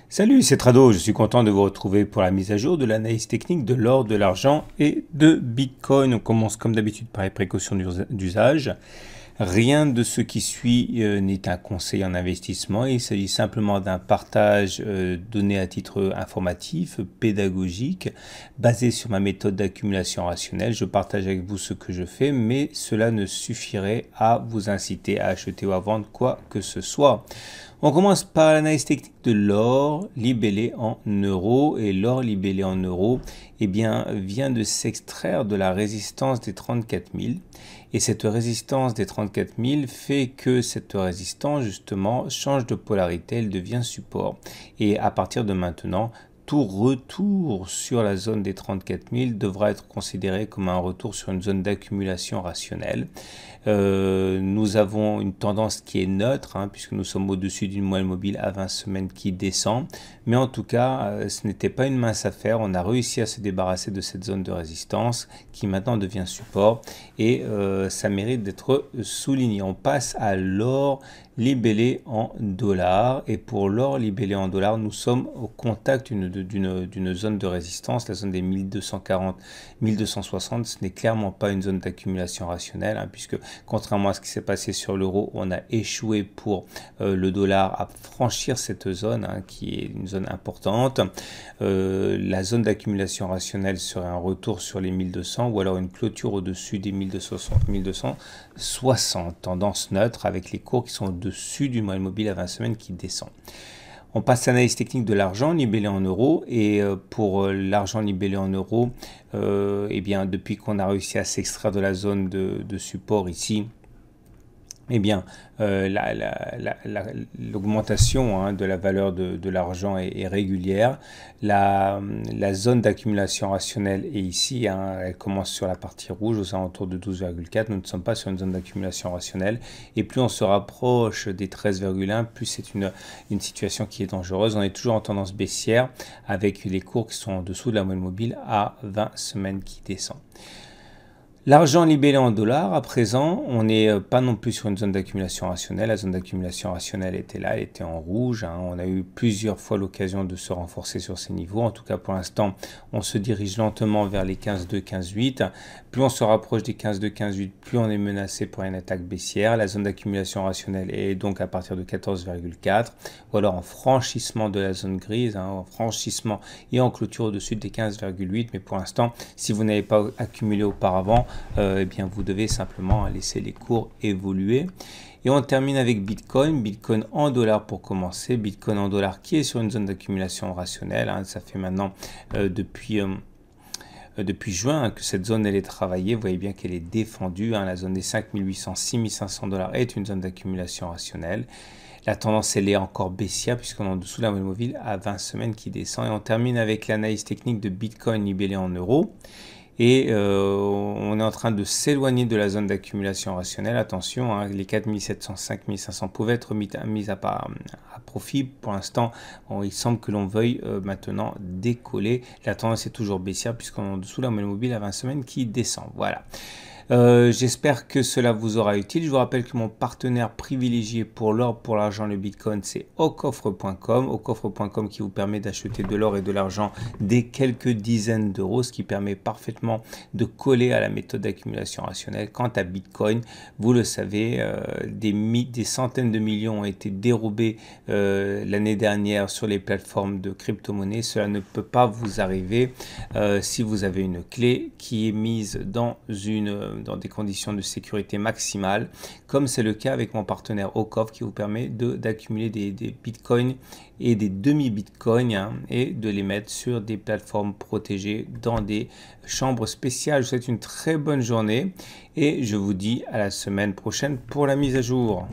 Salut, c'est Trado, je suis content de vous retrouver pour la mise à jour de l'analyse technique de l'or, de l'argent et de Bitcoin. On commence comme d'habitude par les précautions d'usage. Rien de ce qui suit n'est un conseil en investissement, il s'agit simplement d'un partage donné à titre informatif, pédagogique, basé sur ma méthode d'accumulation rationnelle. Je partage avec vous ce que je fais, mais cela ne suffirait à vous inciter à acheter ou à vendre quoi que ce soit. On commence par l'analyse technique de l'or libellé en euros. Et l'or libellé en euros vient de s'extraire de la résistance des 34 000. Et cette résistance des 34 000 fait que cette résistance, justement, change de polarité, elle devient support. Et à partir de maintenant, tout retour sur la zone des 34 000 devra être considéré comme un retour sur une zone d'accumulation rationnelle. Nous avons une tendance qui est neutre, puisque nous sommes au-dessus d'une moyenne mobile à 20 semaines qui descend. Mais en tout cas, ce n'était pas une mince affaire. On a réussi à se débarrasser de cette zone de résistance qui maintenant devient support. Et ça mérite d'être souligné. On passe à l'or libellé en dollars. Et pour l'or libellé en dollars, nous sommes au contact d'une zone de résistance, la zone des 1240, 1260. Ce n'est clairement pas une zone d'accumulation rationnelle, puisque contrairement à ce qui s'est passé sur l'euro, on a échoué pour le dollar à franchir cette zone, qui est une zone importante. La zone d'accumulation rationnelle serait un retour sur les 1200 ou alors une clôture au-dessus des 1260, tendance neutre avec les cours qui sont au-dessus du moyenne mobile à 20 semaines qui descend. On passe à l'analyse technique de l'argent libellé en euros. Et pour l'argent libellé en euros, depuis qu'on a réussi à s'extraire de la zone de support ici, l'augmentation de la valeur de l'argent est régulière. La zone d'accumulation rationnelle est ici, elle commence sur la partie rouge aux alentours de 12,4. Nous ne sommes pas sur une zone d'accumulation rationnelle. Et plus on se rapproche des 13,1, plus c'est une situation qui est dangereuse. On est toujours en tendance baissière avec les cours qui sont en dessous de la moyenne mobile à 20 semaines qui descend. L'argent libellé en dollars, à présent, on n'est pas non plus sur une zone d'accumulation rationnelle. La zone d'accumulation rationnelle était là, elle était en rouge. On a eu plusieurs fois l'occasion de se renforcer sur ces niveaux. En tout cas, pour l'instant, on se dirige lentement vers les 15,2, 15,8. Plus on se rapproche des 15,2, 15,8, plus on est menacé pour une attaque baissière. La zone d'accumulation rationnelle est donc à partir de 14,4, ou alors en franchissement de la zone grise, en franchissement et en clôture au-dessus des 15,8. Mais pour l'instant, si vous n'avez pas accumulé auparavant, vous devez simplement laisser les cours évoluer. Et on termine avec Bitcoin. Bitcoin en dollars pour commencer. Bitcoin en dollars qui est sur une zone d'accumulation rationnelle. Ça fait maintenant depuis juin que cette zone elle est travaillée. Vous voyez bien qu'elle est défendue. La zone des 5800, 6500 dollars est une zone d'accumulation rationnelle. La tendance elle est encore baissière puisqu'on est en dessous de la moyenne mobile à 20 semaines qui descend. Et on termine avec l'analyse technique de Bitcoin libellé en euros. Et on est en train de s'éloigner de la zone d'accumulation rationnelle. Attention, les 4700, 5500 pouvaient être mis à profit. Pour l'instant, il semble que l'on veuille maintenant décoller. La tendance est toujours baissière puisqu'on est en dessous de la moyenne mobile à 20 semaines qui descend. Voilà. J'espère que cela vous aura utile. Je vous rappelle que mon partenaire privilégié pour l'or, pour l'argent, le bitcoin, c'est aucoffre.com. Aucoffre.com qui vous permet d'acheter de l'or et de l'argent dès quelques dizaines d'euros, ce qui permet parfaitement de coller à la méthode d'accumulation rationnelle. Quant à Bitcoin, vous le savez, des centaines de millions ont été dérobés l'année dernière sur les plateformes de crypto-monnaie. Cela ne peut pas vous arriver si vous avez une clé qui est mise dans des conditions de sécurité maximale, comme c'est le cas avec mon partenaire Aucoffre qui vous permet d'accumuler des bitcoins et des demi-bitcoins et de les mettre sur des plateformes protégées dans des chambres spéciales. Je vous souhaite une très bonne journée et je vous dis à la semaine prochaine pour la mise à jour.